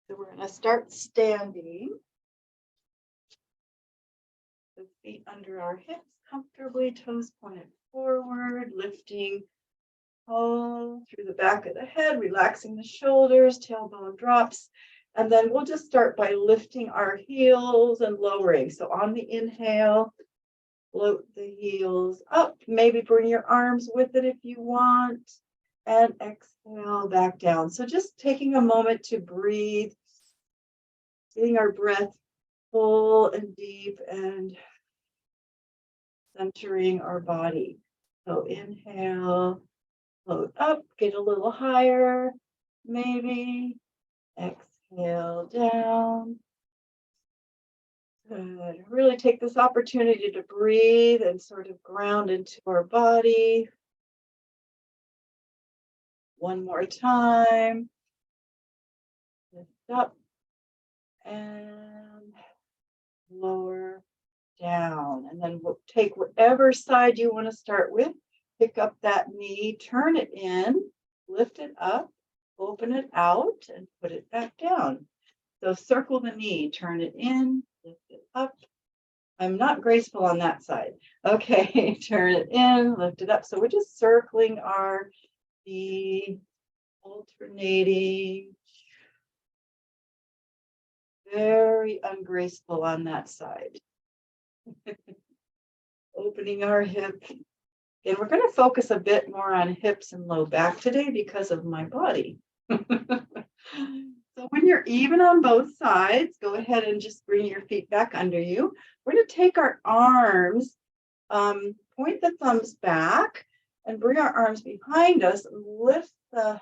So we're going to start standing. The feet under our hips comfortably, toes pointed forward, lifting all through the back of the head, relaxing the shoulders, tailbone drops. And then we'll just start by lifting our heels and lowering. So on the inhale, float the heels up. Maybe bring your arms with it if you want. And exhale back down. So just taking a moment to breathe, getting our breath full and deep and centering our body. So inhale, float up, get a little higher, maybe. Exhale down. Good. Really take this opportunity to breathe and sort of ground into our body. One more time. Lift up and lower down. And then we'll take whatever side you want to start with. Pick up that knee, turn it in, lift it up, open it out, and put it back down. So circle the knee, turn it in, lift it up. I'm not graceful on that side. Okay, turn it in, lift it up. So we're just circling our knee, alternating. Very ungraceful on that side. Opening our hip. And we're going to focus a bit more on hips and low back today because of my body. So when you're even on both sides, go ahead and just bring your feet back under you. We're going to take our arms, point the thumbs back, and bring our arms behind us. Lift the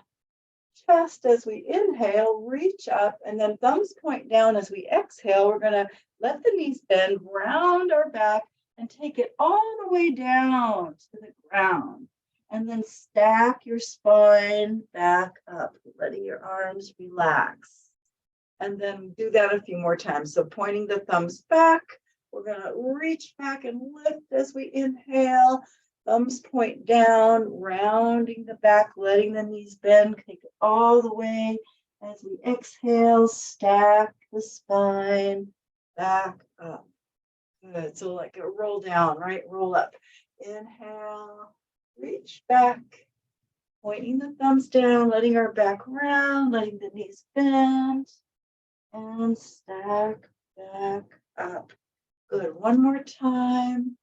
chest as we inhale, reach up, and then thumbs point down as we exhale. We're going to let the knees bend, round our back, and take it all the way down to the ground. And then stack your spine back up, letting your arms relax. And then do that a few more times. So pointing the thumbs back, we're going to reach back and lift as we inhale. Thumbs point down, rounding the back, letting the knees bend. Take it all the way as we exhale, stack the spine back up. Good. So like a roll down, right? Roll up. Inhale, reach back, pointing the thumbs down, letting our back round, letting the knees bend, and stack back up. Good. One more time.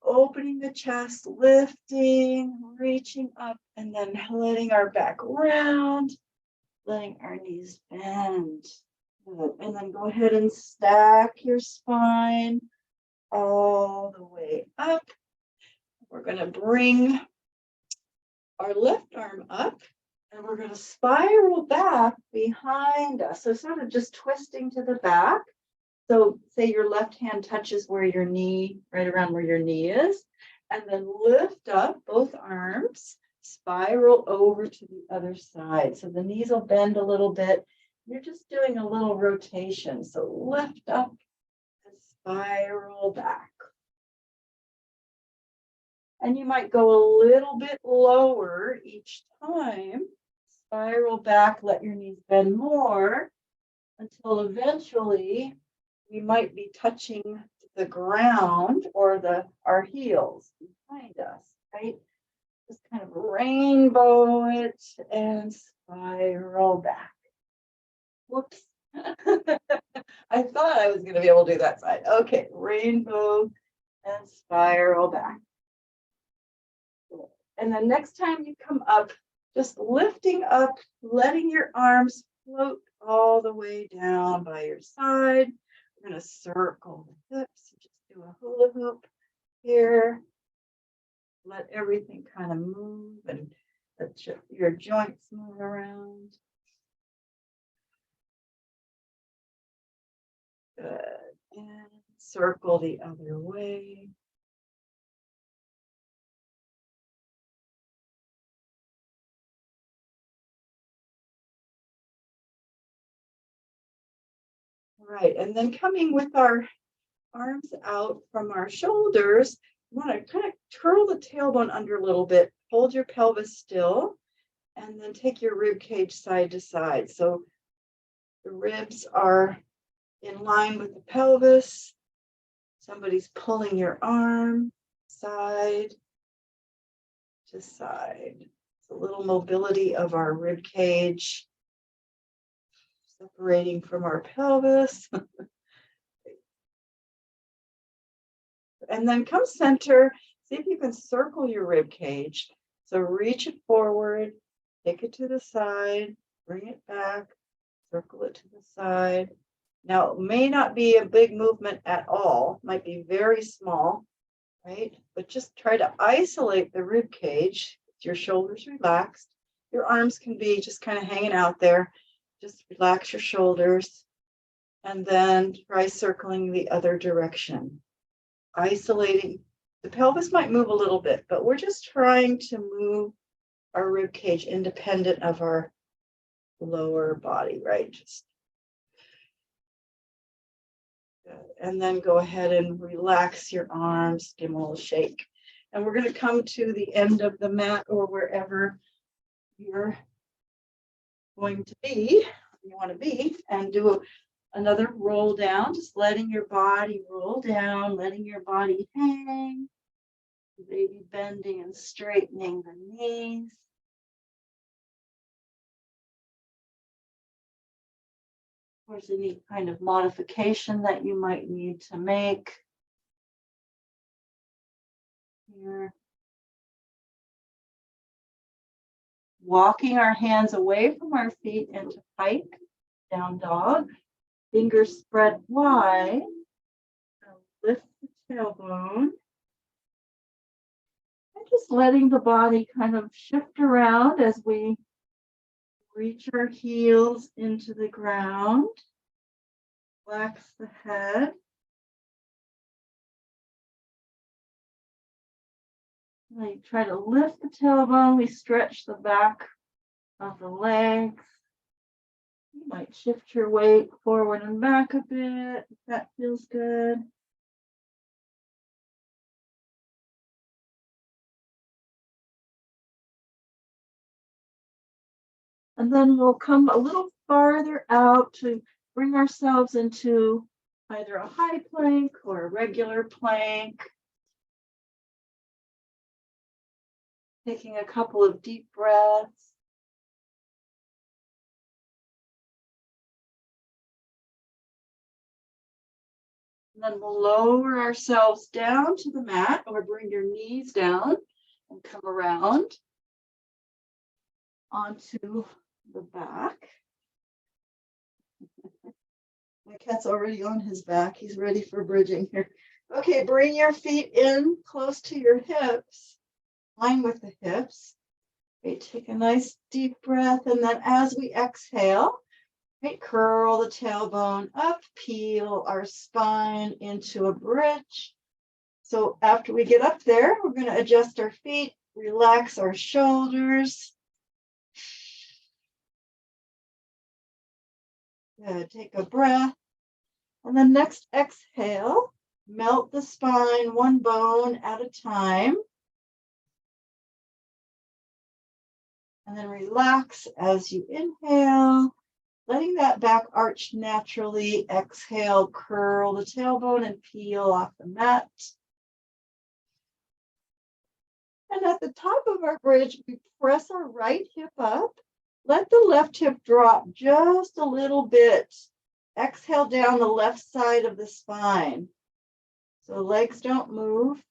Opening the chest, lifting, reaching up, and then letting our back round, letting our knees bend. Good. And then go ahead and stack your spine all the way up. We're going to bring our left arm up, and we're going to spiral back behind us. So sort of just twisting to the back. So say your left hand touches where your knee, right around where your knee is, and then lift up both arms, spiral over to the other side. So the knees will bend a little bit. You're just doing a little rotation. So lift up and spiral back. And you might go a little bit lower each time. Spiral back, let your knees bend more until eventually we might be touching the ground or our heels behind us, right? Just kind of rainbow it and spiral back. Whoops. I thought I was going to be able to do that side. Okay, rainbow and spiral back. And then next time you come up, just lifting up, letting your arms float all the way down by your side. We're going to circle the hips. Just do a hula hoop here. Let everything kind of move and let your joints move around. Good. And circle the other way. Right, and then coming with our arms out from our shoulders, you want to kind of curl the tailbone under a little bit, hold your pelvis still, And then take your rib cage side to side. So the ribs are in line with the pelvis. Somebody's pulling your arm side to side. It's a little mobility of our rib cage, separating from our pelvis. And then come center. See if you can circle your rib cage. So reach it forward, take it to the side, bring it back, circle it to the side. Now, it may not be a big movement at all, might be very small, right? But just try to isolate the rib cage. Your shoulders relaxed. Your arms can be just kind of hanging out there. Just relax your shoulders. And then try circling the other direction. Isolating. The pelvis might move a little bit, but we're just trying to move our rib cage independent of our lower body, right? Just good. And then go ahead and relax your arms, give them a little shake. And we're going to come to the end of the mat or wherever you're going to be, you want to be, and do another roll down, just letting your body roll down, letting your body hang, maybe bending and straightening the knees. Of course, any kind of modification that you might need to make. Here. Walking our hands away from our feet into pike, down dog. Fingers spread wide. Lift the tailbone. And just letting the body kind of shift around as we reach our heels into the ground. Relax the head. We try to lift the tailbone. We stretch the back of the legs. You might shift your weight forward and back a bit if that feels good. And then we'll come a little farther out to bring ourselves into either a high plank or a regular plank. Taking a couple of deep breaths. And then we'll lower ourselves down to the mat or bring your knees down and come around onto the back. My cat's already on his back. He's ready for bridging here. Okay, bring your feet in close to your hips, line with the hips. Okay, take a nice deep breath, and then as we exhale, right, curl the tailbone up, peel our spine into a bridge. So after we get up there, we're going to adjust our feet, relax our shoulders. Good. Take a breath. And then next exhale, melt the spine one bone at a time. And then relax as you inhale, letting that back arch naturally. Exhale, curl the tailbone and peel off the mat. And at the top of our bridge, we press our right hip up. Let the left hip drop just a little bit. Exhale down the left side of the spine. So legs don't move.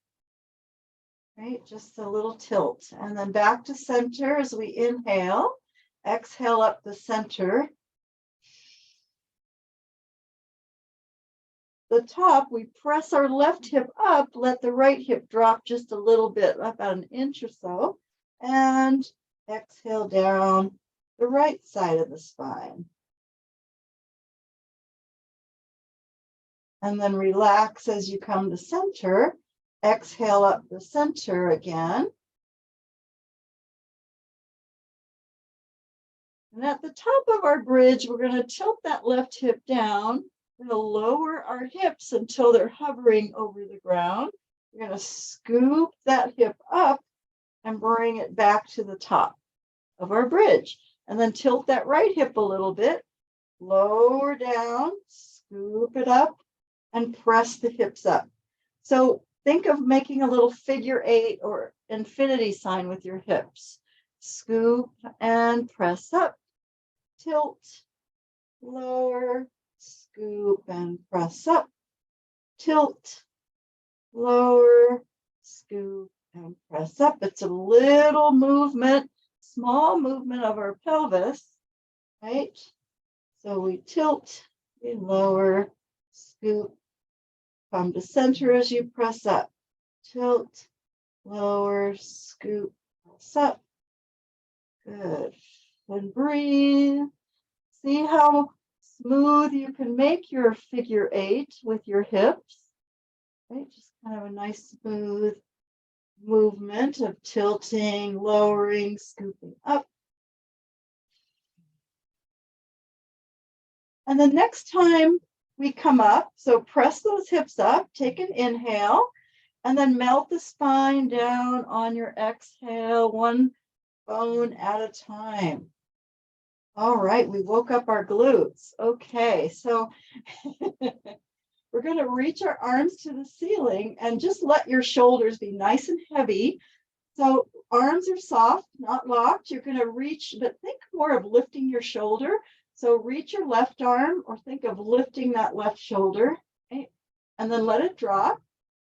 Right, just a little tilt. And then back to center as we inhale. Exhale up the center. The top, we press our left hip up, let the right hip drop just a little bit, about an inch or so. And exhale down the right side of the spine. And then relax as you come to center. Exhale up the center again. And at the top of our bridge, we're going to tilt that left hip down. We're going to lower our hips until they're hovering over the ground. We're going to scoop that hip up and bring it back to the top of our bridge. And then tilt that right hip a little bit, lower down, scoop it up, and press the hips up. So think of making a little figure 8 or infinity sign with your hips. Scoop and press up, tilt, lower, scoop and press up, tilt, lower, scoop and press up. It's a little movement, small movement of our pelvis, right? So we tilt, we lower, scoop, come to center as you press up, tilt, lower, scoop, press up. Good. And breathe. See how smooth you can make your figure 8 with your hips, right? Just kind of a nice smooth movement of tilting, lowering, scooping up. And the next time we come up, so press those hips up, take an inhale, and then melt the spine down on your exhale, one bone at a time. All right, we woke up our glutes. Okay, so we're going to reach our arms to the ceiling and just let your shoulders be nice and heavy. So arms are soft, not locked. You're going to reach, but think more of lifting your shoulder. So reach your left arm or think of lifting that left shoulder, right? And then let it drop.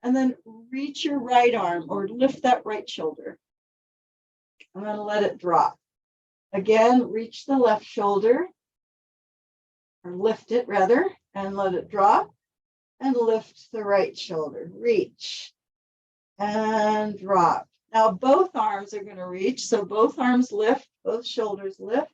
And then reach your right arm or lift that right shoulder. And then let it drop. Again, reach the left shoulder, or lift it rather, and let it drop. And lift the right shoulder. Reach and drop. Now both arms are going to reach. So both arms lift, both shoulders lift.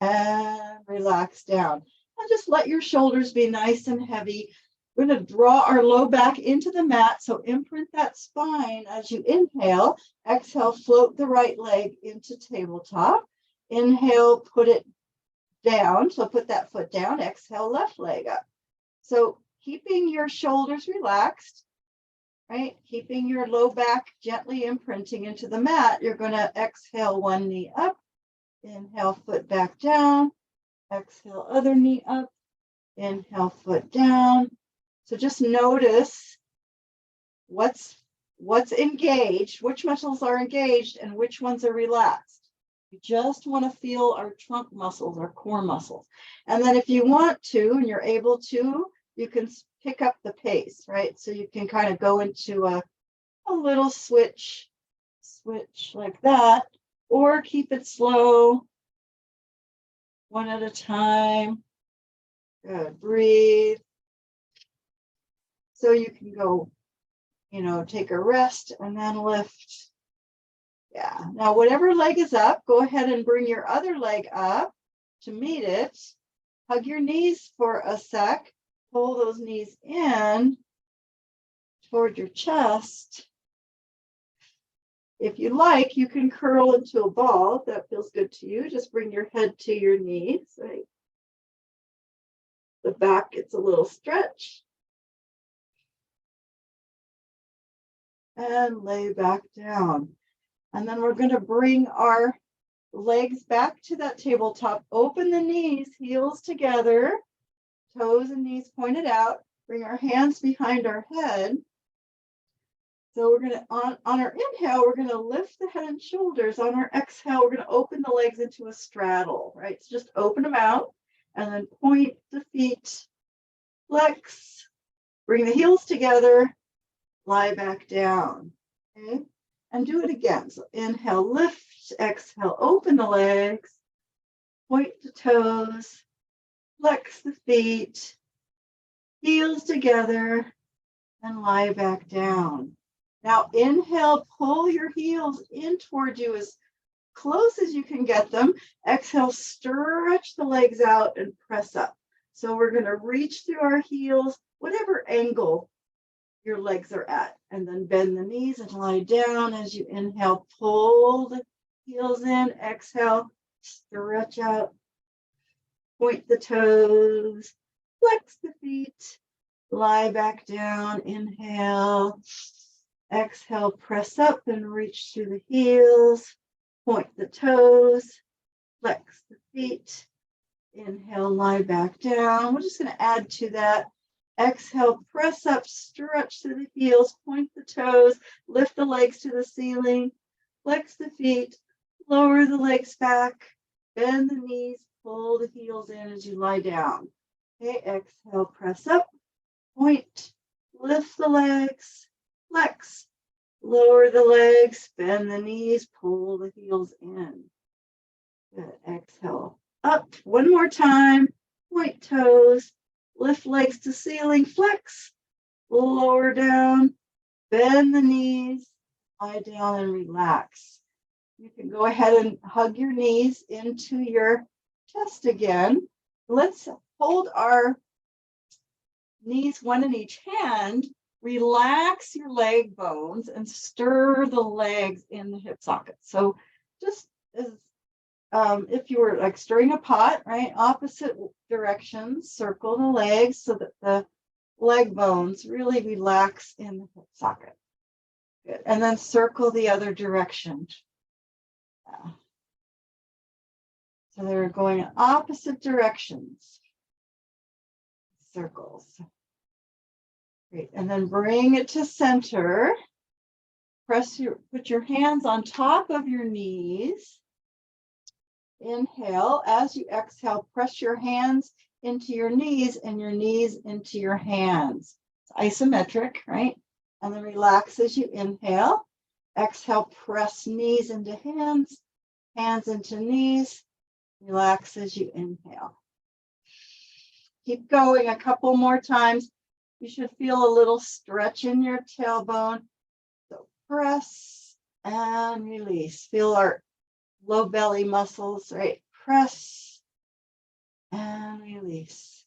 And relax down. And just let your shoulders be nice and heavy. We're going to draw our low back into the mat. So imprint that spine as you inhale. Exhale, float the right leg into tabletop. Inhale, put it down. So put that foot down. Exhale, left leg up. So keeping your shoulders relaxed, right? Keeping your low back gently imprinting into the mat. You're going to exhale, one knee up. Inhale, foot back down. Exhale, other knee up. Inhale, foot down. So just notice what's engaged, which muscles are engaged and which ones are relaxed. You just want to feel our trunk muscles, our core muscles. And then if you want to, and you're able to, you can pick up the pace, right? So you can kind of go into a little switch like that, or keep it slow, one at a time. Good, breathe. So you can go, take a rest and then lift. Yeah, now whatever leg is up, go ahead and bring your other leg up to meet it. Hug your knees for a sec. Pull those knees in toward your chest. If you like, you can curl into a ball if that feels good to you. Just bring your head to your knees, right? The back gets a little stretch. And lay back down. And then we're going to bring our legs back to that tabletop. Open the knees, heels together, toes and knees pointed out. Bring our hands behind our head. So we're going to, on our inhale, we're going to lift the head and shoulders. On our exhale, we're going to open the legs into a straddle, right? So just open them out and then point the feet, flex, bring the heels together, lie back down, okay? And do it again. So inhale, lift, exhale, open the legs, point the toes, flex the feet, heels together, and lie back down. Now inhale, pull your heels in toward you as close as you can get them. Exhale, stretch the legs out and press up. So we're going to reach through our heels, whatever angle your legs are at, and then bend the knees and lie down as you inhale. Pull the heels in. Exhale, stretch out, point the toes, flex the feet, lie back down. Inhale, exhale, press up and reach through the heels. Point the toes, flex the feet. Inhale, lie back down. We're just going to add to that. Exhale, press up, stretch through the heels, point the toes, lift the legs to the ceiling, flex the feet, lower the legs back, bend the knees, pull the heels in as you lie down. Okay, exhale, press up, point, lift the legs, flex, lower the legs, bend the knees, pull the heels in. Good, exhale, up, one more time, point toes, lift legs to ceiling, flex, lower down, bend the knees, lie down and relax. You can go ahead and hug your knees into your chest again. Let's hold our knees one in each hand, relax your leg bones and stir the legs in the hip socket. So just as if you were like stirring a pot, right? Opposite directions, circle the legs so that the leg bones really relax in the hip socket. Good. And then circle the other direction. So they're going in opposite directions. Circles. Great. And then bring it to center. Put your hands on top of your knees. Inhale. As you exhale, press your hands into your knees and your knees into your hands. It's isometric, right? And then relax as you inhale. Exhale, press knees into hands, hands into knees. Relax as you inhale. Keep going a couple more times. You should feel a little stretch in your tailbone. So press and release. Feel our low belly muscles, right? Press and release.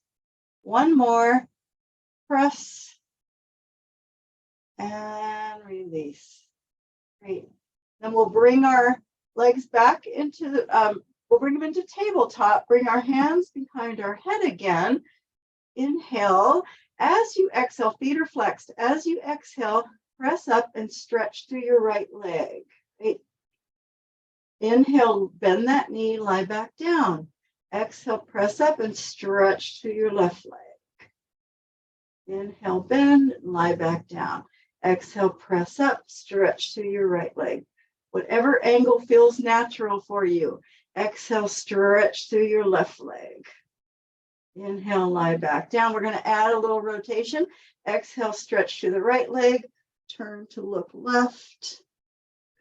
One more. Press and release. Great. Then we'll bring our legs back into the, we'll bring them into tabletop. Bring our hands behind our head again. Inhale. As you exhale, feet are flexed. As you exhale, press up and stretch through your right leg. Right? Inhale, bend that knee, lie back down. Exhale, press up and stretch through your left leg. Inhale, bend, lie back down. Exhale, press up, stretch through your right leg. Whatever angle feels natural for you. Exhale, stretch through your left leg. Inhale, lie back down. We're going to add a little rotation. Exhale, stretch to the right leg. Turn to look left.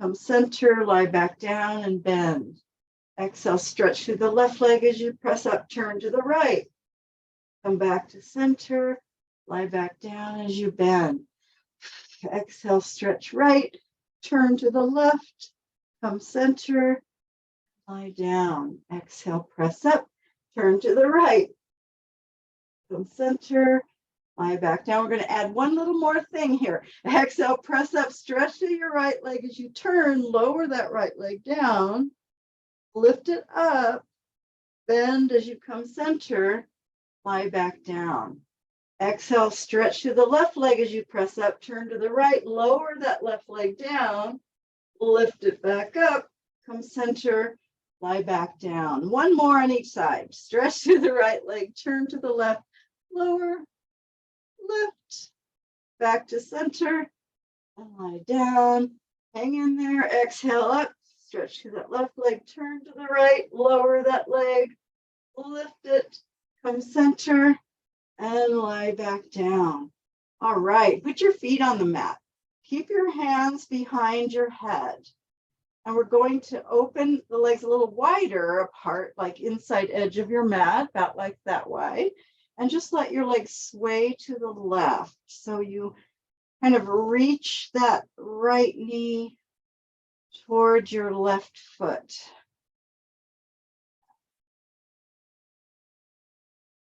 Come center, lie back down and bend. Exhale, stretch to the left leg as you press up. Turn to the right. Come back to center. Lie back down as you bend. Exhale, stretch right. Turn to the left. Come center. Lie down. Exhale, press up. Turn to the right. Come center. Lie back down. We're going to add one little more thing here. Exhale, press up, stretch to your right leg as you turn. Lower that right leg down. Lift it up. Bend as you come center. Lie back down. Exhale, stretch to the left leg as you press up. Turn to the right. Lower that left leg down. Lift it back up. Come center. Lie back down. One more on each side. Stretch to the right leg. Turn to the left. Lower. Lift. Back to center. And lie down. Hang in there. Exhale up. Stretch to that left leg. Turn to the right. Lower that leg. Lift it. Come center. And lie back down. All right. Put your feet on the mat. Keep your hands behind your head. And we're going to open the legs a little wider apart, like inside edge of your mat, about like that way. And just let your legs sway to the left. So you kind of reach that right knee towards your left foot.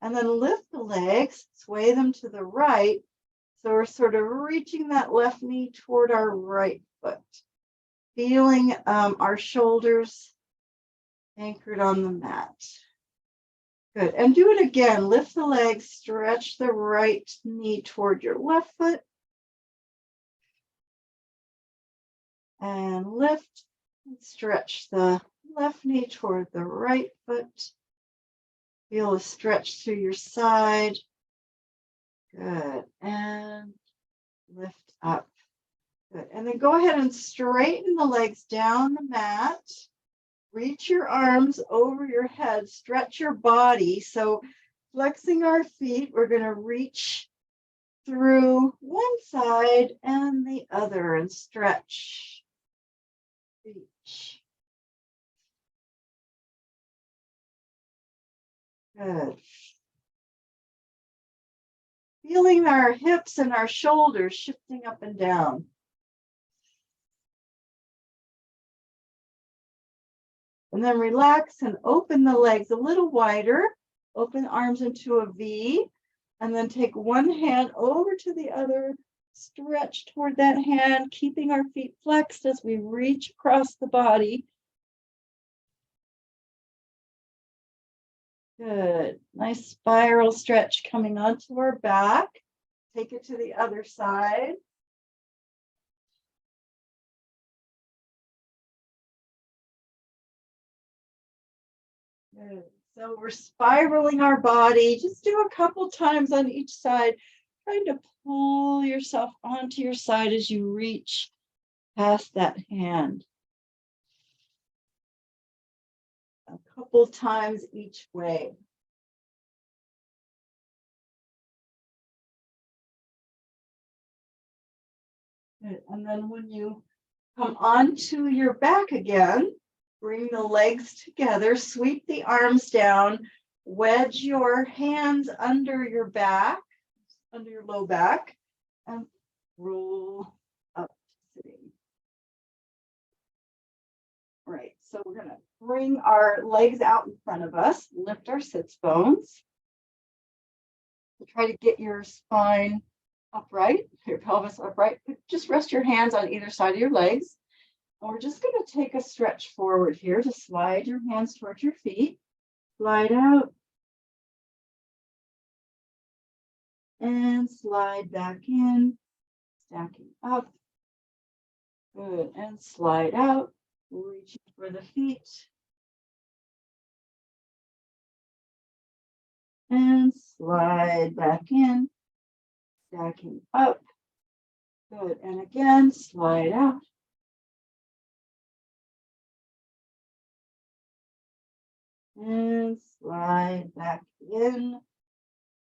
And then lift the legs, sway them to the right. So we're sort of reaching that left knee toward our right foot. Feeling our shoulders anchored on the mat. Good. And do it again. Lift the legs, stretch the right knee toward your left foot. And lift, Stretch the left knee toward the right foot. Feel a stretch through your side. Good. And lift up. Good. And then go ahead and straighten the legs down the mat. Reach your arms over your head. Stretch your body. So flexing our feet, we're going to reach through one side and the other and stretch. Reach. Good. Feeling our hips and our shoulders shifting up and down. And then relax and open the legs a little wider. Open arms into a V. And then take one hand over to the other. Stretch toward that hand, keeping our feet flexed as we reach across the body. Good. Nice spiral stretch coming onto our back. Take it to the other side. Good. So we're spiraling our body. Just do a couple times on each side, trying to pull yourself onto your side as you reach past that hand. A couple times each way. Good. And then when you come onto your back again, bring the legs together, sweep the arms down, wedge your hands under your back, under your low back, and roll up to sitting. Right, so we're going to bring our legs out in front of us, lift our sits bones. So try to get your spine upright, your pelvis upright. Just rest your hands on either side of your legs. And we're just going to take a stretch forward here to slide your hands towards your feet. Slide out. And slide back in. Stacking up. Good. And slide out. Reaching for the feet. And slide back in. Stacking up. Good. And again, slide out. And slide back in.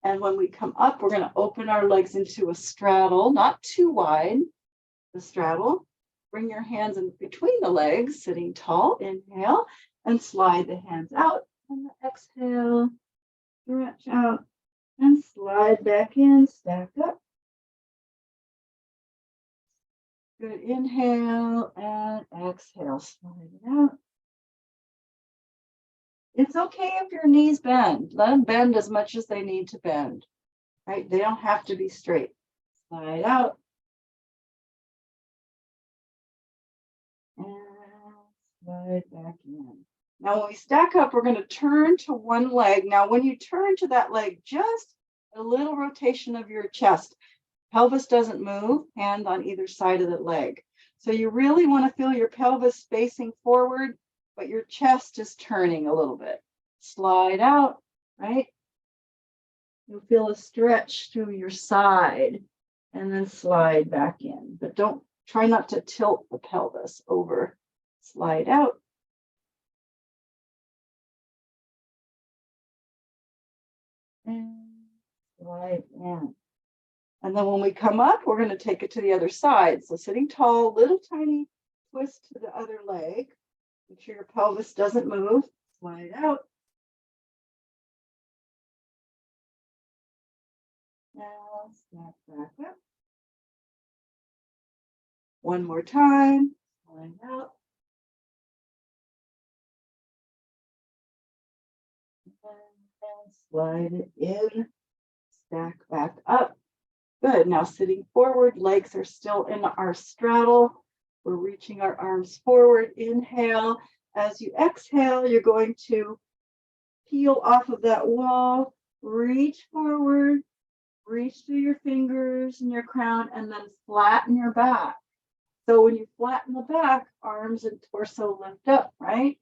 And when we come up, we're going to open our legs into a straddle, not too wide, the straddle. Bring your hands in between the legs, sitting tall. Inhale, and slide the hands out. And exhale, stretch out, and slide back in, stack up. Good. Inhale, and exhale, slide it out. It's okay if your knees bend. Let them bend as much as they need to bend, right? They don't have to be straight. Slide out. And slide back in. Now, when we stack up, we're going to turn to one leg. Now, when you turn to that leg, just a little rotation of your chest. Pelvis doesn't move, hand on either side of the leg. So you really want to feel your pelvis facing forward, but your chest is turning a little bit. Slide out, right? You'll feel a stretch through your side and then slide back in. But try not to tilt the pelvis over. Slide out. And slide in. And then when we come up, we're going to take it to the other side. So sitting tall, little tiny twist to the other leg. Make sure your pelvis doesn't move. Slide out. Now snap back up. One more time. Slide out. And slide it in. Stack back up. Good. Now sitting forward, legs are still in our straddle. We're reaching our arms forward. Inhale. As you exhale, you're going to peel off of that wall, reach forward, reach through your fingers and your crown, and then flatten your back. So when you flatten the back, arms and torso lift up, right?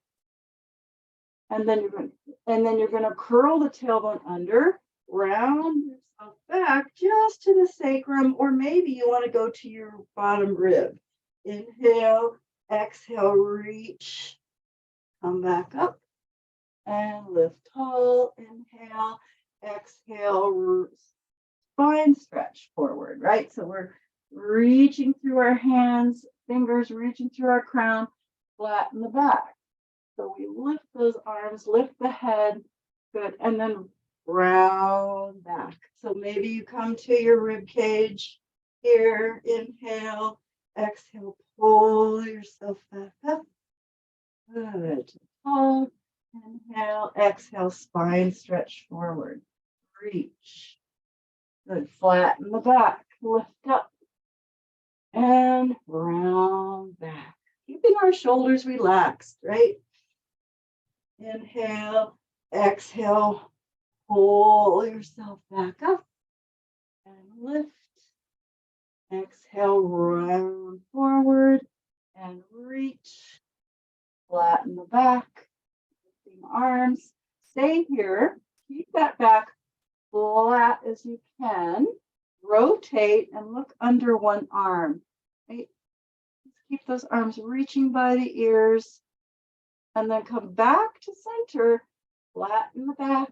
And then you're going to curl the tailbone under, round yourself back just to the sacrum, or maybe you want to go to your bottom rib. Inhale, exhale, reach, come back up and lift tall. Inhale, exhale, spine stretch forward, right? So we're reaching through our hands, fingers reaching through our crown, flatten the back. So we lift those arms, lift the head, good, and then round back. So maybe you come to your rib cage here, inhale, exhale, pull yourself back up. Good. Hold, inhale, exhale, spine stretch forward. Reach. Good. Flatten the back, lift up, and round back. Keeping our shoulders relaxed, right? Inhale, exhale, pull yourself back up and lift. Exhale, round forward and reach. Flatten the back, lifting arms. Stay here. Keep that back flat as you can. Rotate and look under one arm. Right? Keep those arms reaching by the ears. And then come back to center, flatten the back.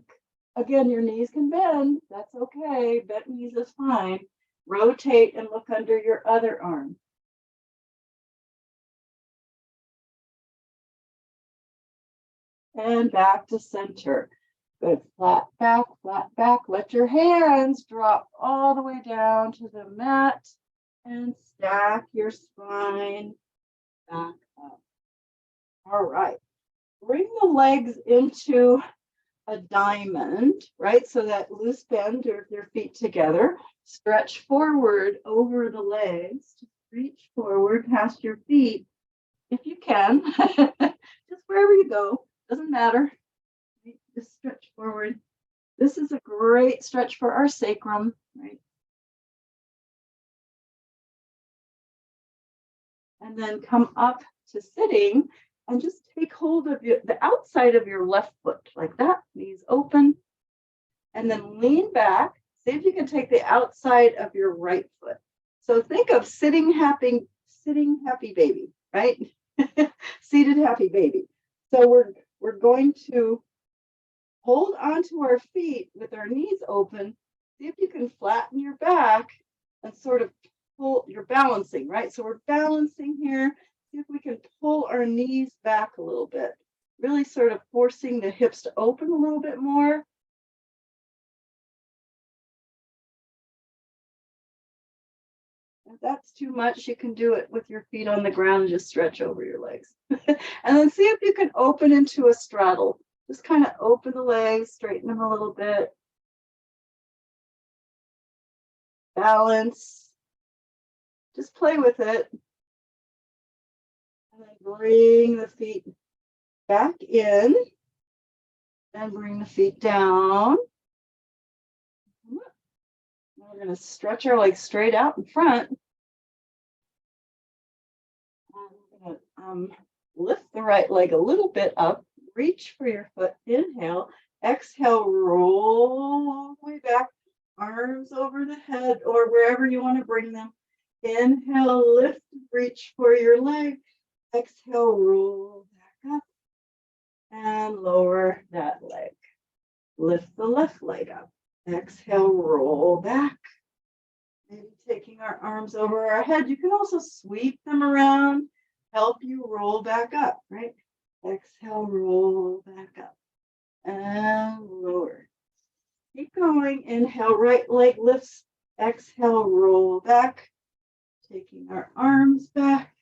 Again, your knees can bend. That's okay. Bent knees is fine. Rotate and look under your other arm. And back to center. Good. Flat back, flat back. Let your hands drop all the way down to the mat and stack your spine back up. All right. Bring the legs into a diamond, right? So that loose bend of your feet together. Stretch forward over the legs. Just reach forward past your feet if you can. Just wherever you go, doesn't matter. Just stretch forward. This is a great stretch for our sacrum, right? And then come up to sitting and just take hold of the outside of your left foot like that, knees open, and then lean back. See if you can take the outside of your right foot. So think of sitting happy baby, right? Seated happy baby. So we're going to hold onto our feet with our knees open. See if you can flatten your back and sort of pull. You're balancing, right? So we're balancing here. See if we can pull our knees back a little bit. Really sort of forcing the hips to open a little bit more. If that's too much, you can do it with your feet on the ground and just stretch over your legs. And then see if you can open into a straddle. Just kind of open the legs, straighten them a little bit. Balance. Just play with it. And then bring the feet back in. And bring the feet down. We're going to stretch our legs straight out in front. And we're going to lift the right leg a little bit up. Reach for your foot. Inhale. Exhale. Roll all the way back. Arms over the head or wherever you want to bring them. Inhale. Lift. Reach for your leg. Exhale. Roll back up. And lower that leg. Lift the left leg up. Exhale, roll back. Maybe taking our arms over our head. You can also sweep them around, help you roll back up, right? Exhale, roll back up. And lower. Keep going. Inhale, right leg lifts. Exhale, roll back. Taking our arms back.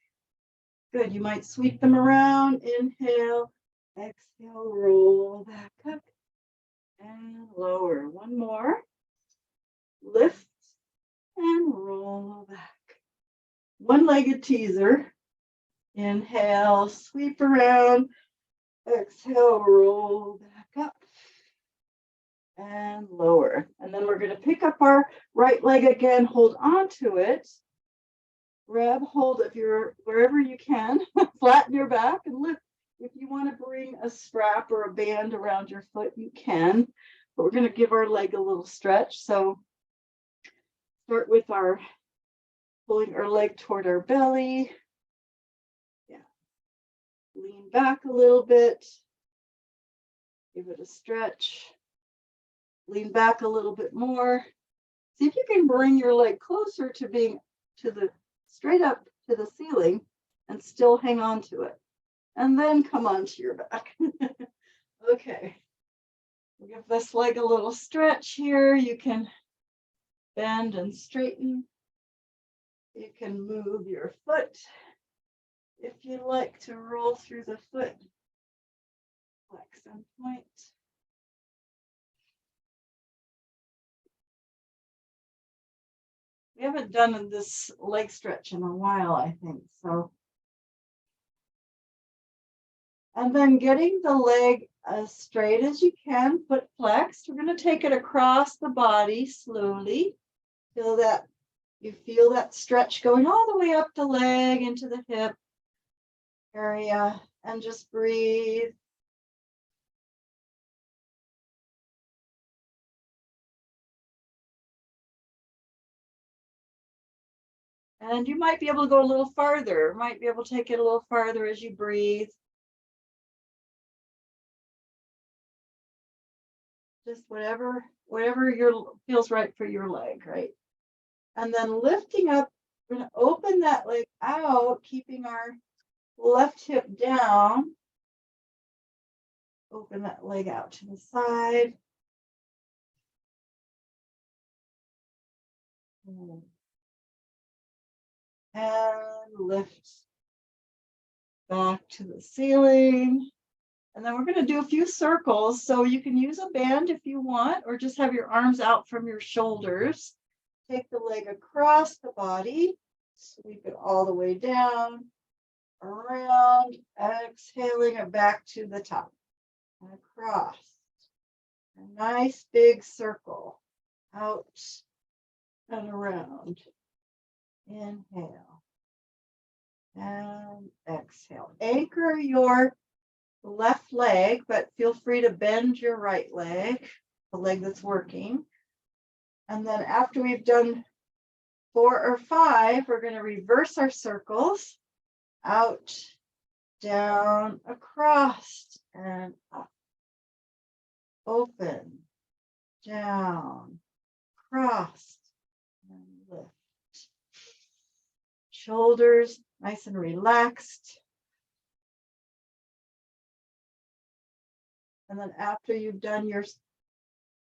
Good. You might sweep them around. Inhale. Exhale, roll back up. And lower. One more. Lift and roll back. One-legged teaser. Inhale, sweep around. Exhale, roll back up. And lower. And then we're going to pick up our right leg again, hold on to it. grab hold of your, wherever you can, flatten your back and lift. If you want to bring a strap or a band around your foot, you can, but we're going to give our leg a little stretch. So start with our pulling our leg toward our belly. Yeah. Lean back a little bit. Give it a stretch. Lean back a little bit more. See if you can bring your leg closer to being to the straight up to the ceiling and still hang on to it. And then come onto your back. Okay. Give this leg a little stretch here. You can bend and straighten. You can move your foot if you like to roll through the foot. Flex and point. We haven't done this leg stretch in a while, I think. So, and then getting the leg as straight as you can, foot flexed. We're going to take it across the body slowly. Feel that, you feel that stretch going all the way up the leg into the hip area, and just breathe. And you might be able to go a little farther, might be able to take it a little farther as you breathe. Just whatever feels right for your leg, right? And then lifting up, we're going to open that leg out, keeping our left hip down. Open that leg out to the side. And lift back to the ceiling. And then we're going to do a few circles. So you can use a band if you want, or just have your arms out from your shoulders. Take the leg across the body, sweep it all the way down, around, exhaling it back to the top, and across. A nice big circle, out and around. Inhale and exhale. Anchor your left leg, but feel free to bend your right leg, the leg that's working. And then after we've done 4 or 5, we're going to reverse our circles. Out, down, across, and up. Open, down, across, and lift. Shoulders nice and relaxed. And then after you've done your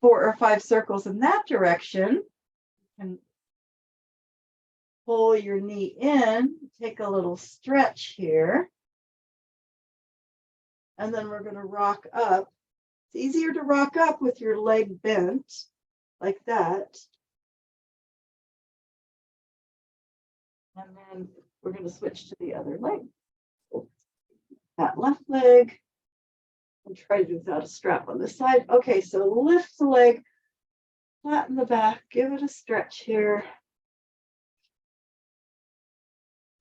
4 or 5 circles in that direction, you can pull your knee in, take a little stretch here. And then we're going to rock up. It's easier to rock up with your leg bent like that. And then we're going to switch to the other leg. That left leg. And try to do without a strap on this side. Okay, so lift the leg, flatten the back, give it a stretch here.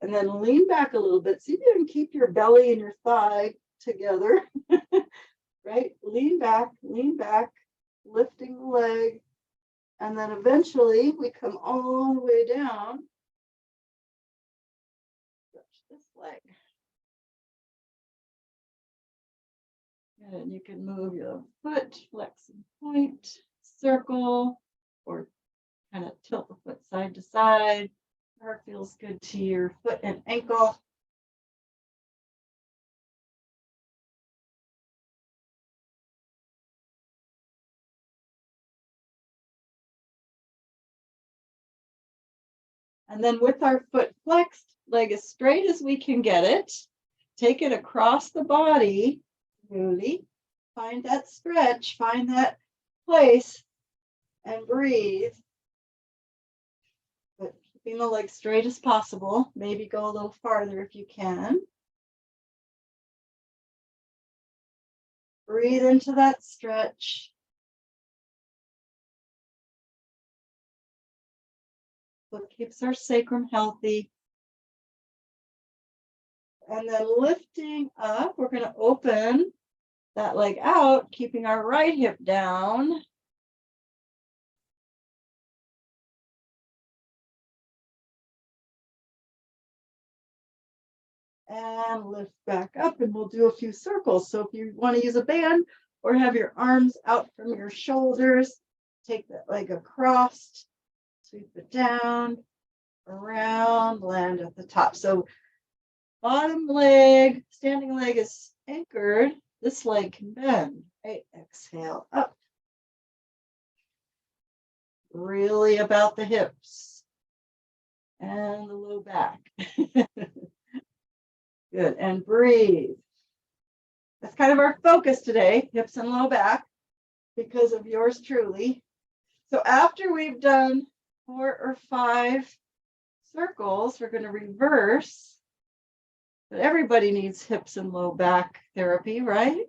And then lean back a little bit. See if you can keep your belly and your thigh together. Right? Lean back, lifting the leg. And then eventually we come all the way down. Stretch this leg. And you can move your foot, flex and point, circle, or kind of tilt the foot side to side. Whatever feels good to your foot and ankle. And then with our foot flexed, leg as straight as we can get it, take it across the body. Really find that stretch, find that place, and breathe. But keeping the leg straight as possible. Maybe go a little farther if you can. Breathe into that stretch. What keeps our sacrum healthy. And then lifting up, we're going to open that leg out, keeping our right hip down. And lift back up, and we'll do a few circles. So if you want to use a band or have your arms out from your shoulders, take that leg across, sweep it down, around, land at the top. So bottom leg, standing leg is anchored. This leg can bend, right? Exhale up. Really about the hips and the low back. Good, and breathe. That's kind of our focus today, hips and low back, because of yours truly. So after we've done 4 or 5 circles, we're going to reverse. But everybody needs hips and low back therapy, right?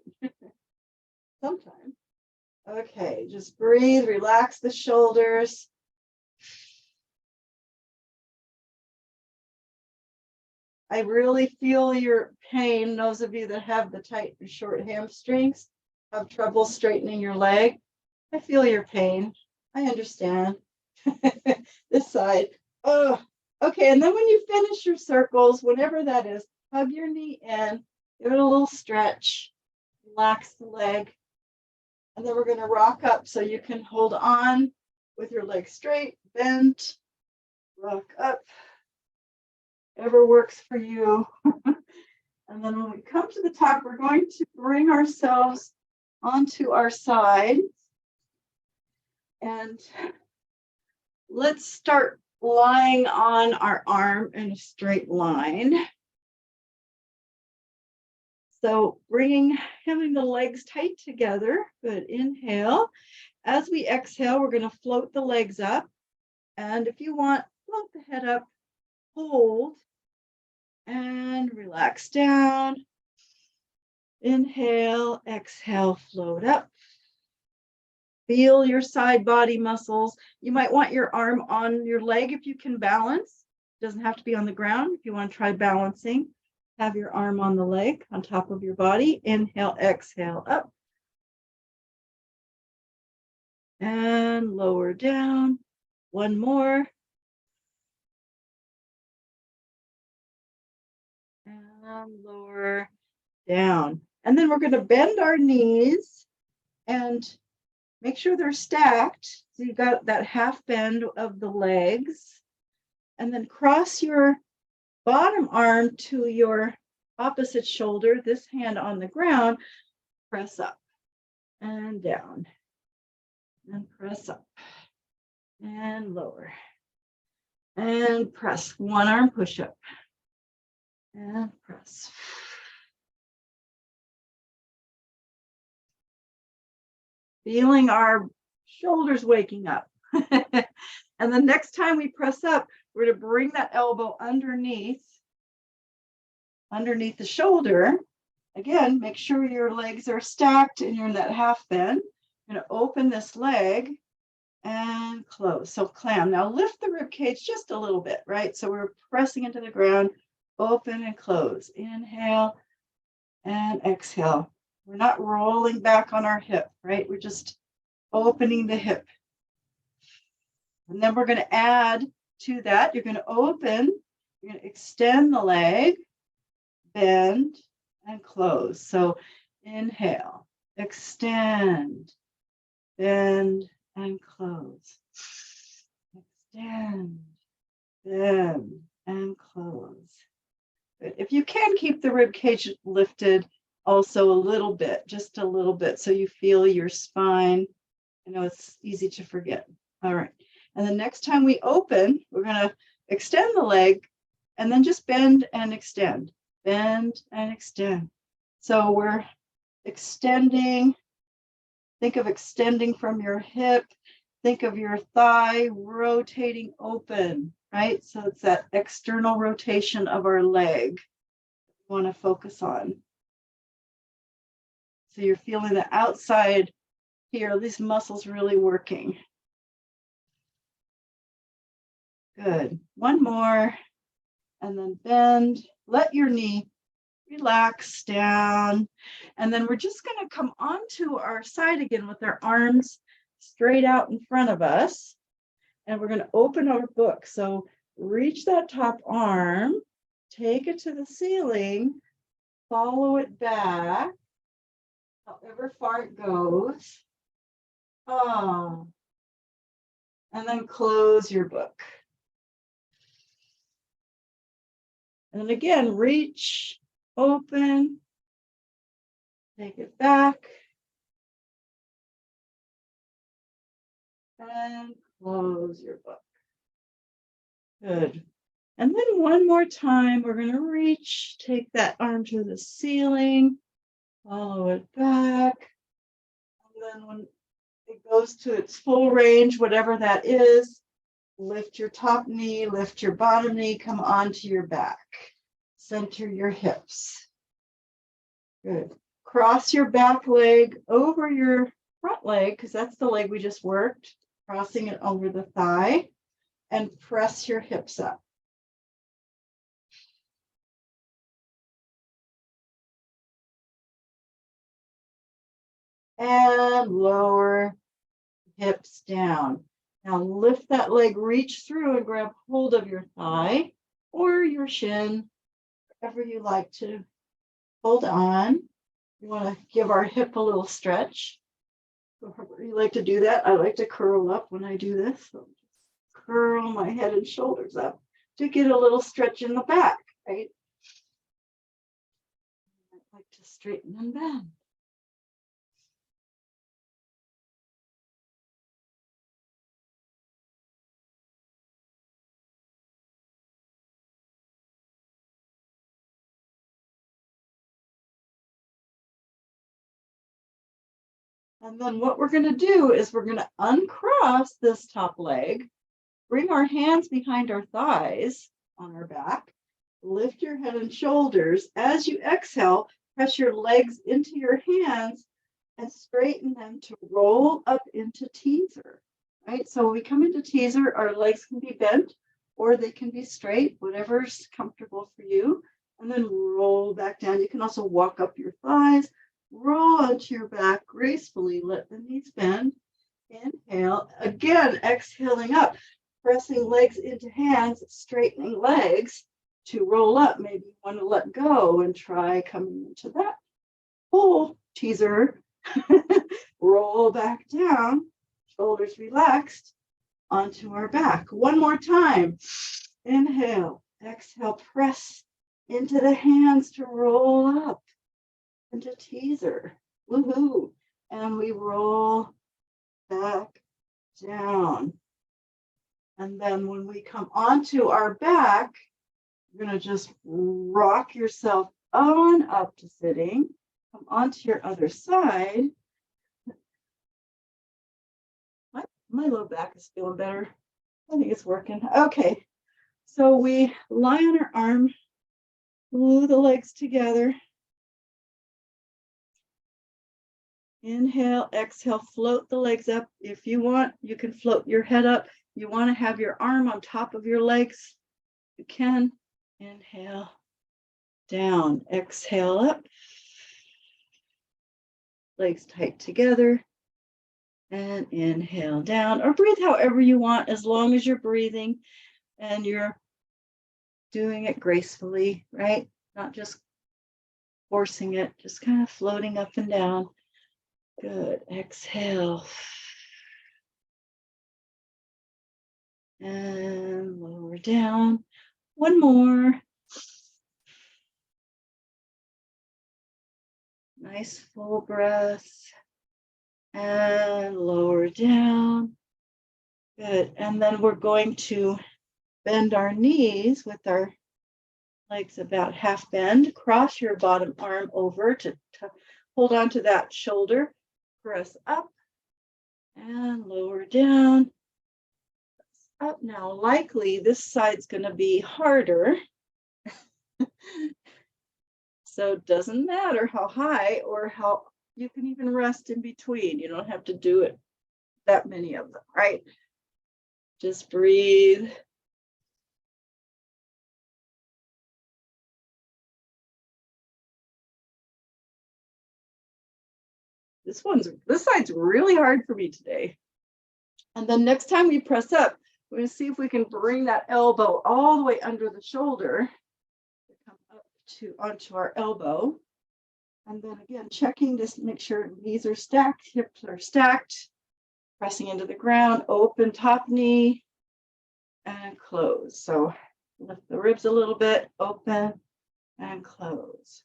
Sometimes. Okay, just breathe, relax the shoulders. I really feel your pain. Those of you that have the tight and short hamstrings, have trouble straightening your leg. I feel your pain. I understand. This side. Oh, okay. And then when you finish your circles, whenever that is, hug your knee in, give it a little stretch, relax the leg. And then we're going to rock up so you can hold on with your leg straight, bent, rock up. Whatever works for you. And then when we come to the top, we're going to bring ourselves onto our side. And let's start lying on our arm in a straight line. So having the legs tight together. Good. Inhale. As we exhale, we're going to float the legs up. And if you want, float the head up, hold, and relax down. Inhale, exhale, float up. Feel your side body muscles. You might want your arm on your leg if you can balance. It doesn't have to be on the ground. If you want to try balancing, have your arm on the leg on top of your body. Inhale, exhale, up. And lower down. One more. And lower down. And then we're going to bend our knees and make sure they're stacked. So you've got that half bend of the legs. And then cross your bottom arm to your opposite shoulder, this hand on the ground, press up and down. And press up and lower. And press. One arm push up. And press. Feeling our shoulders waking up. And the next time we press up, we're going to bring that elbow underneath the shoulder. Again, make sure your legs are stacked and you're in that half bend. You're going to open this leg and close. So clam. Now lift the rib cage just a little bit, right? So we're pressing into the ground, open and close. Inhale and exhale. We're not rolling back on our hip, right? We're just opening the hip. And then we're going to add to that. You're going to open, you're going to extend the leg, bend, and close. So inhale, extend, bend, and close. Extend, bend, and close. Good. If you can, keep the rib cage lifted also a little bit, just a little bit, so you feel your spine. I know it's easy to forget. All right. And the next time we open, we're going to extend the leg and then just bend and extend. Bend and extend. So we're extending. Think of extending from your hip. Think of your thigh rotating open, right? So it's that external rotation of our leg we want to focus on. So you're feeling the outside here, these muscles really working. Good. One more. And then bend. Let your knee relax down. And then we're just going to come onto our side again with our arms straight out in front of us. And we're going to open our book. So reach that top arm, take it to the ceiling, follow it back, however far it goes. Oh. And then close your book. And then again, reach, open, take it back, and close your book. Good. And then one more time, we're going to reach, take that arm to the ceiling, follow it back. And then when it goes to its full range, whatever that is, lift your top knee, lift your bottom knee, come onto your back. Center your hips. Good. Cross your back leg over your front leg, because that's the leg we just worked, crossing it over the thigh, and press your hips up. And lower hips down. Now lift that leg, reach through and grab hold of your thigh or your shin, wherever you like to hold on. You want to give our hip a little stretch. However you like to do that. I like to curl up when I do this. So just curl my head and shoulders up to get a little stretch in the back, right? I like to straighten and bend. And then what we're going to do is we're going to uncross this top leg, bring our hands behind our thighs on our back, lift your head and shoulders. As you exhale, press your legs into your hands and straighten them to roll up into teaser, right? So when we come into teaser, our legs can be bent or they can be straight, whatever's comfortable for you. And then roll back down. You can also walk up your thighs, roll onto your back gracefully, let the knees bend. Inhale, again, exhaling up, pressing legs into hands, straightening legs to roll up. Maybe you want to let go and try coming into that full teaser. Roll back down, shoulders relaxed, onto our back. One more time. Inhale, exhale, press into the hands to roll up into teaser. Woohoo. And we roll back down. And then when we come onto our back, you're going to just rock yourself on up to sitting. Come onto your other side. My low back is feeling better. I think it's working. Okay. So we lie on our arm, glue the legs together. Inhale, exhale, float the legs up. If you want, you can float your head up. You want to have your arm on top of your legs, you can. Inhale, down, exhale up. Legs tight together. And inhale down, or breathe however you want, as long as you're breathing and you're doing it gracefully, right? Not just forcing it, just kind of floating up and down. Good. Exhale. And lower down. One more. Nice full breath. And lower down. Good. And then we're going to bend our knees with our legs about half bend. Cross your bottom arm over to hold on to that shoulder. Press up and lower down. Up now. Likely this side's going to be harder. So it doesn't matter how high or how, you can even rest in between. You don't have to do it that many of them, right? Just breathe. this side's really hard for me today. And then next time we press up, we're going to see if we can bring that elbow all the way under the shoulder to come up onto our elbow. And then again, checking to make sure knees are stacked, hips are stacked, pressing into the ground, open top knee, and close. So lift the ribs a little bit, open and close.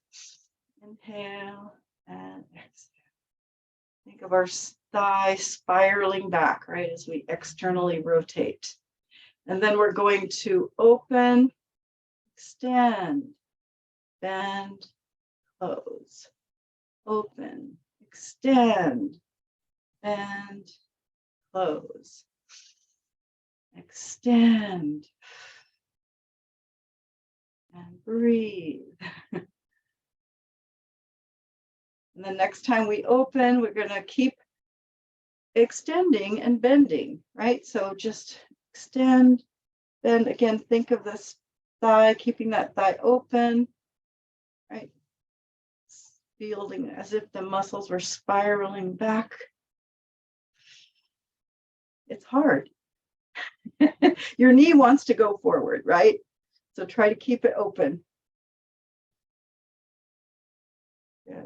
Inhale and exhale. Think of our thigh spiraling back, right, as we externally rotate. And then we're going to open, extend, bend, close. Open, extend, bend, close. Extend and breathe. And the next time we open, we're going to keep extending and bending, right? So just extend, bend. Again, think of this thigh, keeping that thigh open, right? Feeling as if the muscles were spiraling back. It's hard. Your knee wants to go forward, right? So try to keep it open. Good.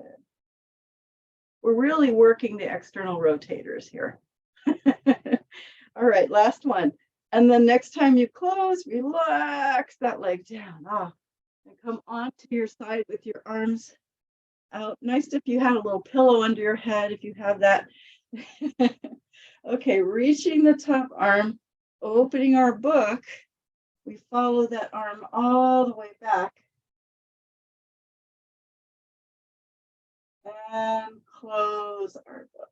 We're really working the external rotators here. All right, last one. And then next time you close, relax that leg down. And come onto your side with your arms out. Nice if you had a little pillow under your head, if you have that. Okay, reaching the top arm, opening our book. We follow that arm all the way back. And close our book.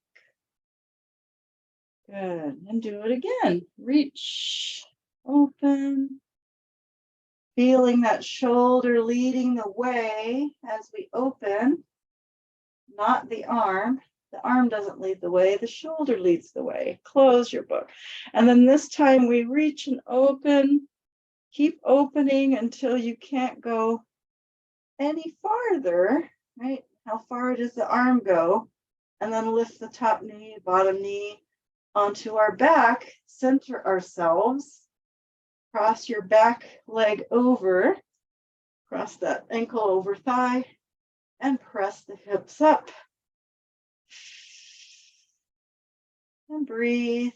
Good. And do it again. Reach, open. Feeling that shoulder leading the way as we open, not the arm. The arm doesn't lead the way, the shoulder leads the way. Close your book. And then this time we reach and open. Keep opening until you can't go any farther, right? How far does the arm go? And then lift the top knee, bottom knee onto our back, center ourselves, cross your back leg over, cross that ankle over thigh, and press the hips up. And breathe.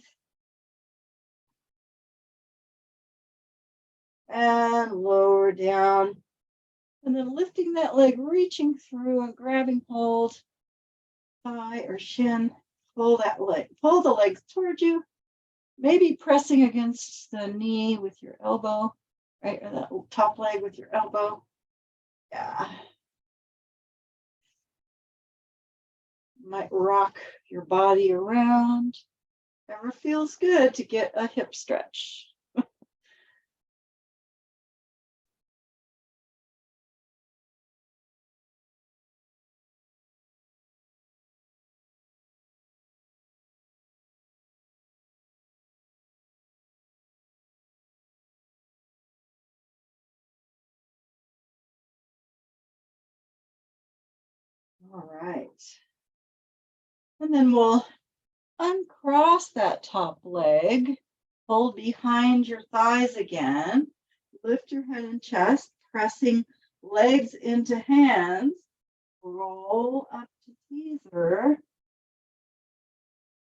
And lower down. And then lifting that leg, reaching through and grabbing hold, thigh or shin, pull that leg, pull the legs towards you, maybe pressing against the knee with your elbow, right? Or that top leg with your elbow. Yeah. Might rock your body around. Never feels good to get a hip stretch. All right. And then we'll uncross that top leg, hold behind your thighs again, lift your head and chest, pressing legs into hands, roll up to teaser,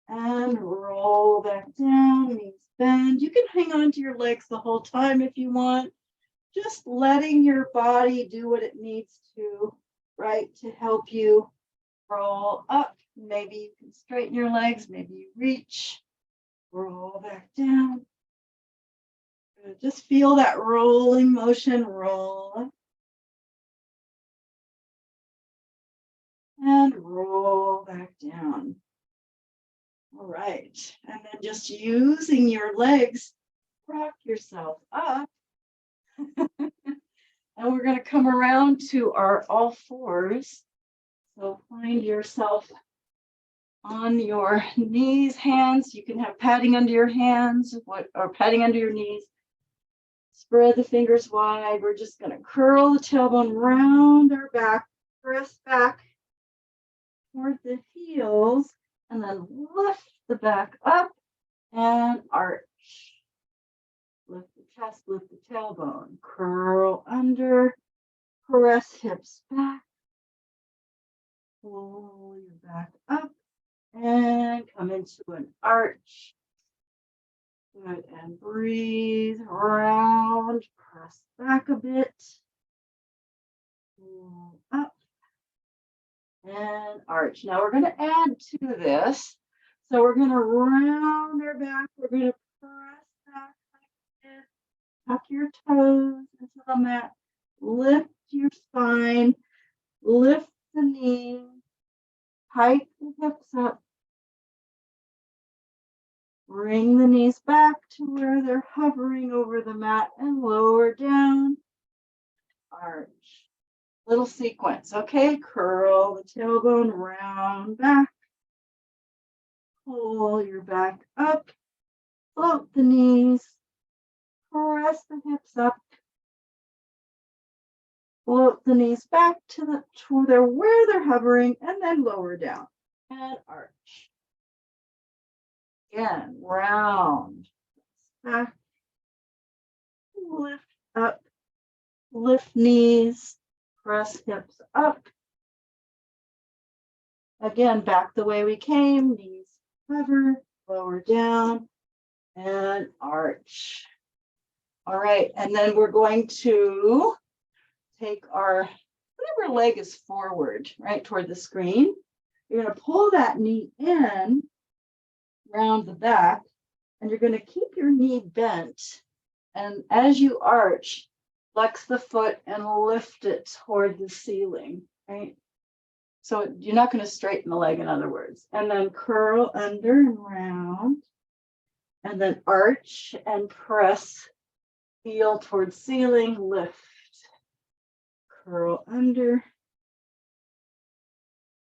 and roll back down, knees bend. You can hang on to your legs the whole time if you want, just letting your body do what it needs to, right, to help you roll up. Maybe you can straighten your legs, maybe you reach, roll back down. Good. Just feel that rolling motion, roll up. And roll back down. All right, and then just using your legs, rock yourself up. And we're going to come around to our all fours. So find yourself on your knees, hands. You can have padding under your hands or padding under your knees. Spread the fingers wide. We're just going to curl the tailbone round our back, press back toward the heel. back up and arch. Lift the chest, lift the tailbone, curl under, press hips back, pull your back up, and come into an arch. Good, and breathe, round, press back a bit, pull up, and arch. Now we're going to add to this. So we're going to round our back. We're going to press back like this. Tuck your toes into the mat. Lift your spine. Lift the knees. Hike the hips up. Bring the knees back to where they're hovering over the mat and lower down. Arch. Little sequence, okay? Curl the tailbone, round back. Pull your back up. Float the knees. Press the hips up. Float the knees back to where they're hovering and then lower down. And arch. Again, round. Back. Lift up. Lift knees. Press hips up. Again, back the way we came. Knees hover, lower down, and arch. All right, and then we're going to take our, whatever leg is forward, right, toward the screen. You're going to pull that knee in, round the back, and you're going to keep your knee bent. And as you arch, flex the foot and lift it toward the ceiling, right? So you're not going to straighten the leg, in other words. And then curl under and round. And then arch and press, heel towards ceiling, lift. Curl under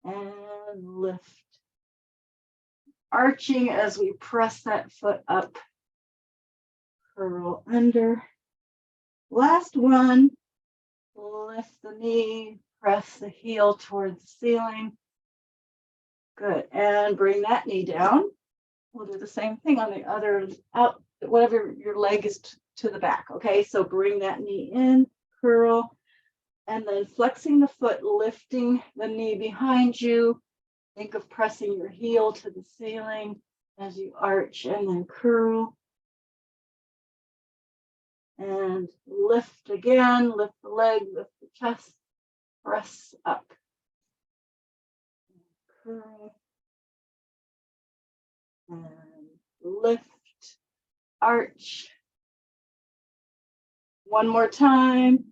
and lift. Arching as we press that foot up. Curl under. Last one, lift the knee, press the heel towards the ceiling. Good, and bring that knee down. We'll do the same thing on the other, out, whatever your leg is to the back, okay? So bring that knee in, curl, and then flexing the foot, lifting the knee behind you. Think of pressing your heel to the ceiling as you arch and then curl. And lift again, lift the leg, lift the chest, press up. Curl. And lift, arch. One more time.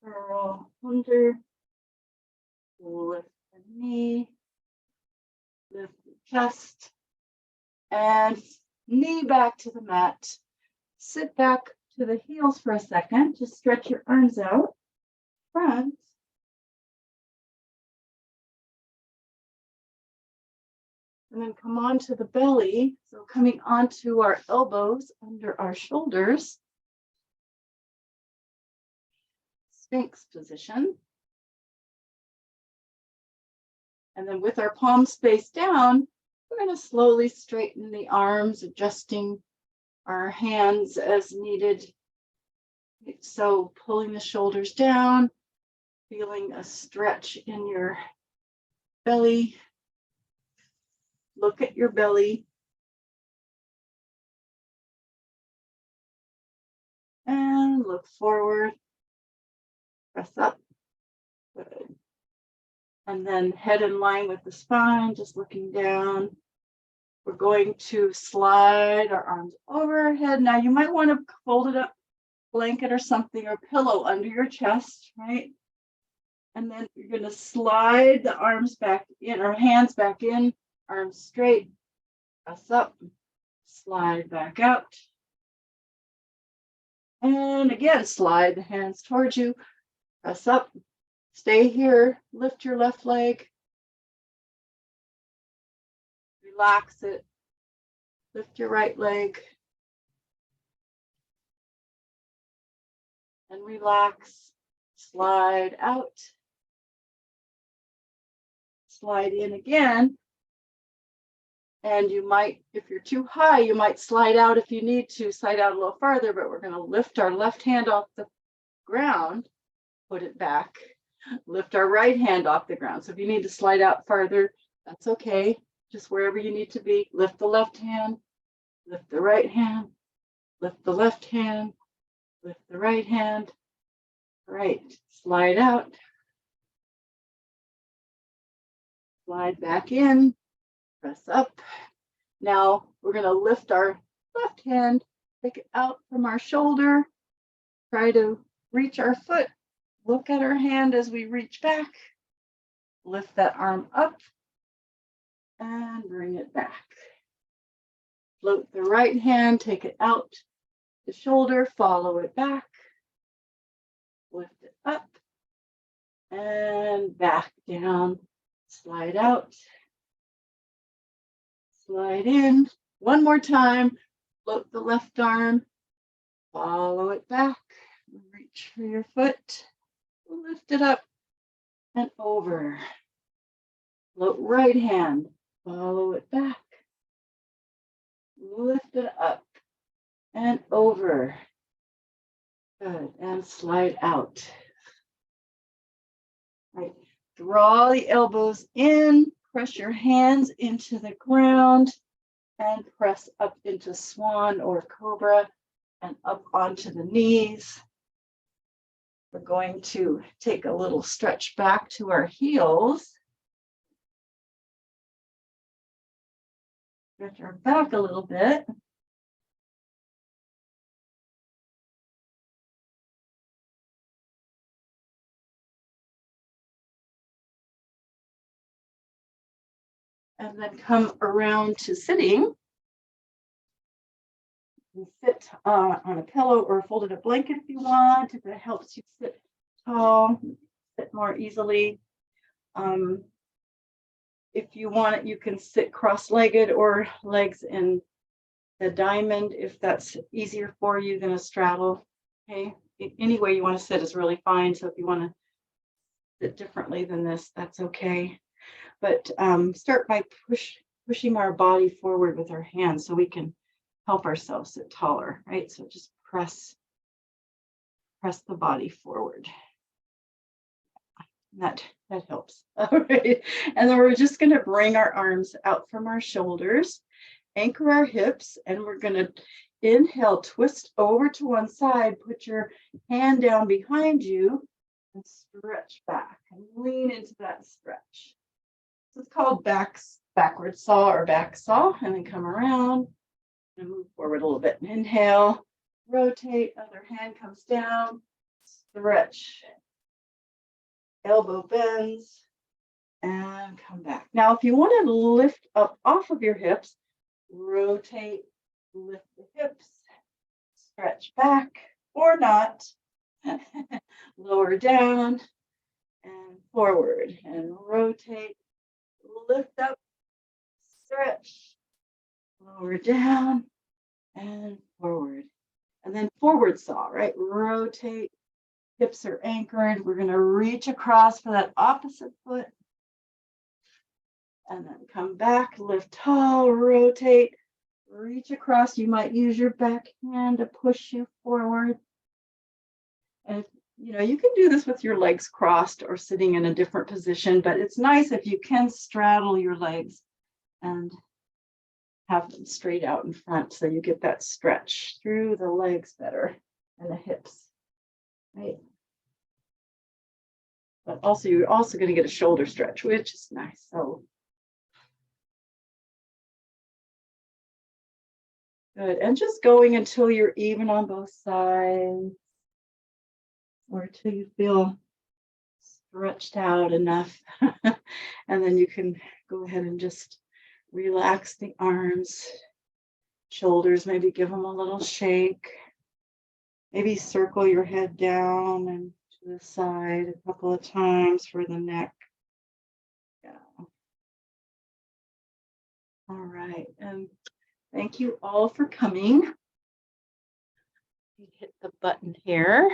Curl under. Lift the knee. Lift the chest. And knee back to the mat. Sit back to the heels for a second. Just stretch your arms out. Front. And then come onto the belly. So coming onto our elbows under our shoulders. Sphinx position. And then with our palms face down, we're going to slowly straighten the arms, adjusting our hands as needed. So pulling the shoulders down, feeling a stretch in your belly. Look at your belly. And look forward. Press up. Good. And then head in line with the spine, just looking down. We're going to slide our arms over our head. Now you might want to fold it up, blanket or something, or pillow under your chest, right? And then you're going to slide the arms back in, or hands back in, arms straight, press up, slide back out. And again, slide the hands towards you, press up, stay here, lift your left leg. Relax it. Lift your right leg. And relax. Slide out. Slide in again. And you might, if you're too high, you might slide out if you need to, slide out a little farther, but we're going to lift our left hand off the ground, put it back, lift our right hand off the ground. So if you need to slide out farther, that's okay. Just wherever you need to be. Lift the left hand, lift the right hand, lift the left hand, lift the right hand. Right, slide out, slide back in, press up. Now we're going to lift our left hand, take it out from our shoulder, try to reach our foot, look at our hand as we reach back, lift that arm up and bring it back. Float the right hand, take it out the shoulder, follow it back, lift it up and back down, slide out, slide in. One more time, float the left arm, follow it back, reach for your foot, lift it up and over. Float right hand, follow it back, lift it up and over. Good, and slide out. Right, draw the elbows in, press your hands into the ground and press up into swan or cobra and up onto the knees. We're going to take a little stretch back to our heels. Stretch our back a little bit. And then come around to sitting. You sit on a pillow or a folded up blanket if you want, if it helps you sit tall, sit more easily. If you want it, you can sit cross-legged or legs in a diamond if that's easier for you than a straddle. Okay, any way you want to sit is really fine. So if you want to sit differently than this, that's okay. But start by pushing our body forward with our hands so we can help ourselves sit taller, right? So just press the body forward. That helps. All right. And then we're just going to bring our arms out from our shoulders, anchor our hips, and we're going to inhale, twist over to one side, put your hand down behind you and stretch back and lean into that stretch. This is called backward saw or back saw, and then come around and move forward a little bit. Inhale, rotate, other hand comes down, stretch. Elbow bends and come back. Now, if you want to lift up off of your hips, rotate, lift the hips, stretch back or not, lower down and forward and rotate, lift up, stretch, lower down and forward. And then forward saw, right? Rotate. Hips are anchored. We're going to reach across for that opposite foot. And then come back, lift tall, rotate, reach across. You might use your back hand to push you forward. And you can do this with your legs crossed or sitting in a different position, but it's nice if you can straddle your legs and have them straight out in front so you get that stretch through the legs better and the hips. Right. But also, you're also going to get a shoulder stretch, which is nice. So good. And just going until you're even on both sides or until you feel stretched out enough. And then you can go ahead and just relax the arms, shoulders, maybe give them a little shake. Maybe circle your head down and to the side a couple of times for the neck. Yeah. All right. And thank you all for coming. You hit the button here.